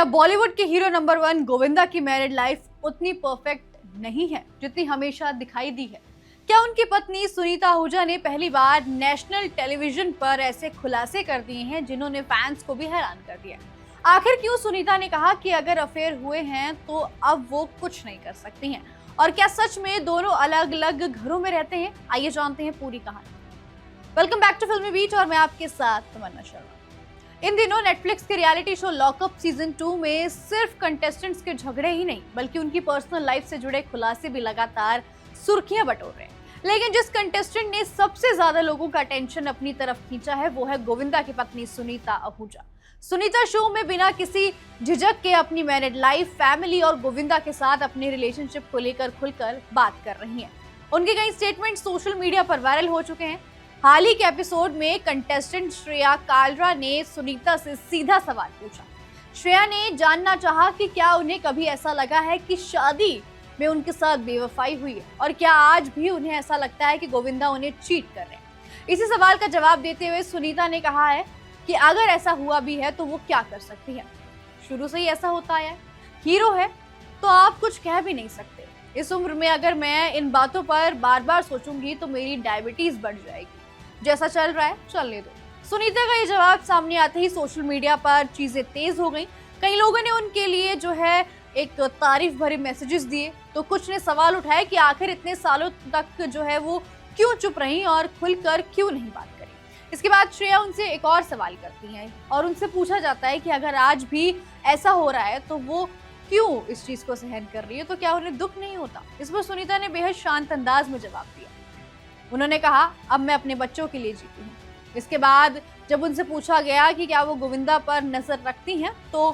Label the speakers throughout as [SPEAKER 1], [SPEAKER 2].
[SPEAKER 1] बॉलीवुड के hero number 1 Govinda की married life उतनी परफेक्ट नहीं है जितनी हमेशा दिखाई दी है? क्या उनकी पत्नी सुनीता आहूजा ने पहली बार नेशनल टेलीविजन पर ऐसे खुलासे कर दिए हैं जिन्होंने फैंस को भी हैरान कर दिया? आखिर क्यों सुनीता ने कहा कि अगर अफेयर हुए हैं तो अब वो कुछ नहीं कर सकती हैं? और क्या सच में दोनों अलग अलग घरों में रहते हैं? आइए जानते हैं पूरी कहानी। वेलकम बैक टू फिल्मी बीट और मैं आपके साथ तमन्ना शर्मा। इन दिनों नेटफ्लिक्स के रियलिटी शो लॉकअप सीजन 2 में सिर्फ कंटेस्टेंट्स के झगड़े ही नहीं बल्कि उनकी पर्सनल लाइफ से जुड़े खुलासे भी लगातार सुर्खियां बटोर रहे हैं। लेकिन जिस कंटेस्टेंट ने सबसे ज्यादा लोगों का अटेंशन अपनी तरफ खींचा है वो है गोविंदा की पत्नी सुनीता आहूजा। सुनीता शो में बिना किसी झिझक के अपनी मैरिड लाइफ, फैमिली और गोविंदा के साथ अपने रिलेशनशिप को लेकर खुलकर बात कर रही हैं। उनके कई स्टेटमेंट सोशल मीडिया पर वायरल हो चुके हैं। हाल ही के एपिसोड में कंटेस्टेंट श्रेया कालरा ने सुनीता से सीधा सवाल पूछा। श्रेया ने जानना चाहा कि क्या उन्हें कभी ऐसा लगा है कि शादी में उनके साथ बेवफाई हुई है और क्या आज भी उन्हें ऐसा लगता है कि गोविंदा उन्हें चीट कर रहे हैं। इसी सवाल का जवाब देते हुए सुनीता ने कहा है कि अगर ऐसा हुआ भी है तो वो क्या कर सकती है। शुरू से ही ऐसा होता है, हीरो है तो आप कुछ कह भी नहीं सकते। इस उम्र में अगर मैं इन बातों पर बार बार सोचूंगी तो मेरी डायबिटीज बढ़ जाएगी। जैसा चल रहा है चलने दो। सुनीता का ये जवाब सामने आते ही सोशल मीडिया पर चीजें तेज हो गई। कई लोगों ने उनके लिए जो है एक तारीफ भरे मैसेजेस दिए तो कुछ ने सवाल उठाए कि आखिर इतने सालों तक जो है वो क्यों चुप रही और खुलकर क्यों नहीं बात करी। इसके बाद श्रेया उनसे एक और सवाल करती हैं और उनसे पूछा जाता है कि अगर आज भी ऐसा हो रहा है तो वो क्यों इस चीज को सहन कर रही है, तो क्या उन्हें दुख नहीं होता। इस पर सुनीता ने बेहद शांत अंदाज में जवाब दिया। उन्होंने कहा, अब मैं अपने बच्चों के लिए जीती हूँ। इसके बाद जब उनसे पूछा गया कि क्या वो गोविंदा पर नजर रखती हैं तो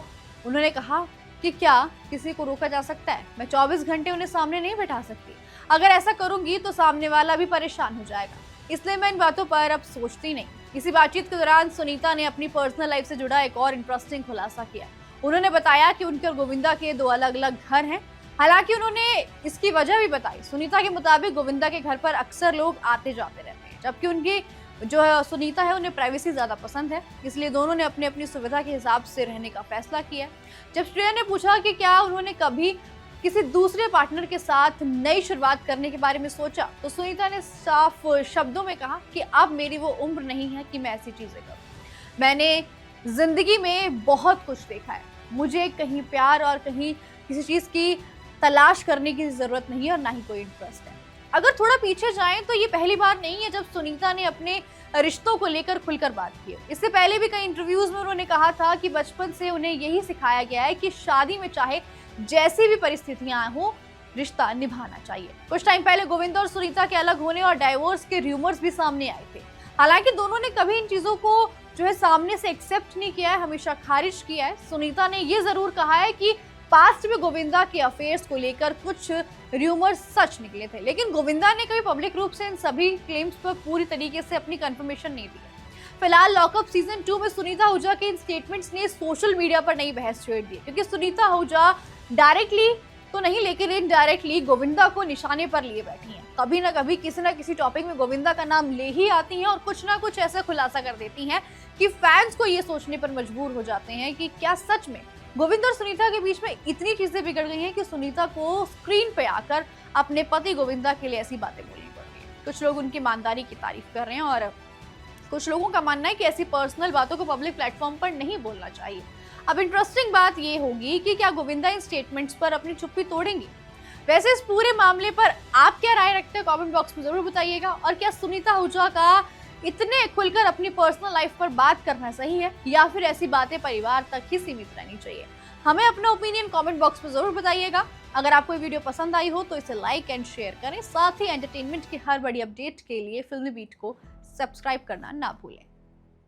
[SPEAKER 1] उन्होंने कहा कि क्या किसी को रोका जा सकता है? मैं 24 घंटे उन्हें सामने नहीं बैठा सकती। अगर ऐसा करूंगी तो सामने वाला भी परेशान हो जाएगा, इसलिए मैं इन बातों पर अब सोचती नहीं। इसी बातचीत के दौरान सुनीता ने अपनी पर्सनल लाइफ से जुड़ा एक और इंटरेस्टिंग खुलासा किया। उन्होंने बताया कि उनके और गोविंदा के 2 अलग अलग घर हैं। हालांकि उन्होंने इसकी वजह भी बताई। सुनीता के मुताबिक गोविंदा के घर पर अक्सर लोग आते जाते रहते हैं, जबकि उनकी जो है सुनीता है उन्हें प्राइवेसी ज्यादा पसंद है, इसलिए दोनों ने अपनी अपनी सुविधा के हिसाब से रहने का फैसला किया। जब श्रेया ने पूछा कि क्या उन्होंने कभी किसी दूसरे पार्टनर के साथ नई शुरुआत करने के बारे में सोचा तो सुनीता ने साफ शब्दों में कहा कि अब मेरी वो उम्र नहीं है कि मैं ऐसी चीजें करूं। मैंने जिंदगी में बहुत कुछ देखा है, मुझे कहीं प्यार और कहीं किसी चीज की तलाश करने की जरूरत नहीं है और ना ही कोई इंटरेस्ट है। अगर थोड़ा पीछे जाएं तो ये पहली बार नहीं है जब सुनीता ने अपने रिश्तों को लेकर खुलकर बात की है। इससे पहले भी कई इंटरव्यूज में उन्होंने कहा था कि बचपन से उन्हें यही सिखाया गया है कि शादी में चाहे जैसी भी परिस्थितियां हो रिश्ता निभाना चाहिए। कुछ टाइम पहले गोविंदा और सुनीता के अलग होने और डाइवोर्स के रूमर्स भी सामने आए थे। हालांकि दोनों ने कभी इन चीजों को जो है सामने से एक्सेप्ट नहीं किया है, हमेशा खारिज किया है। सुनीता ने ये जरूर कहा है कि पास्ट में गोविंदा के अफेयर्स को लेकर कुछ रूमर्स सच निकले थे, लेकिन गोविंदा ने कभी पब्लिक रूप से इन सभी क्लेम्स पर पूरी तरीके से अपनी कंफर्मेशन नहीं दी। फिलहाल लॉकअप सीजन 2 में सुनीता आहूजा के इन स्टेटमेंट्स ने सोशल मीडिया पर नई बहस छेड़ दी, क्योंकि सुनीता आहूजा डायरेक्टली तो नहीं लेकिन इनडायरेक्टली गोविंदा को निशाने पर लिए बैठी हैं। कभी ना कभी किसी ना किसी टॉपिक में गोविंदा का नाम ले ही आती हैं और कुछ ना कुछ ऐसा खुलासा कर देती हैं कि फैंस को ये सोचने पर मजबूर हो जाते हैं कि क्या सच में गोविंदा और सुनीता के बीच में इतनी चीजें बिगड़ गई हैं कि सुनीता को स्क्रीन पे आकर अपने पति गोविंदा के लिए ऐसी बातें बोलनी पड़ रही है। कुछ लोग उनकी ईमानदारी की तारीफ कर रहे हैं और कुछ लोगों का मानना है कि ऐसी पर्सनल बातों को पब्लिक प्लेटफॉर्म पर नहीं बोलना चाहिए। अब इंटरेस्टिंग बात ये होगी कि क्या गोविंदा इन स्टेटमेंट्स पर अपनी चुप्पी तोड़ेंगी। वैसे इस पूरे मामले पर आप क्या राय रखते हैं कमेंट बॉक्स में जरूर बताइएगा। और क्या सुनीता आहूजा का इतने खुलकर अपनी पर्सनल लाइफ पर बात करना सही है या फिर ऐसी बातें परिवार तक ही सीमित रहनी चाहिए? हमें अपना ओपिनियन कमेंट बॉक्स में जरूर बताइएगा। अगर आपको ये वीडियो पसंद आई हो तो इसे लाइक एंड शेयर करें। साथ ही एंटरटेनमेंट की हर बड़ी अपडेट के लिए फिल्मी बीट को सब्सक्राइब करना ना भूलें।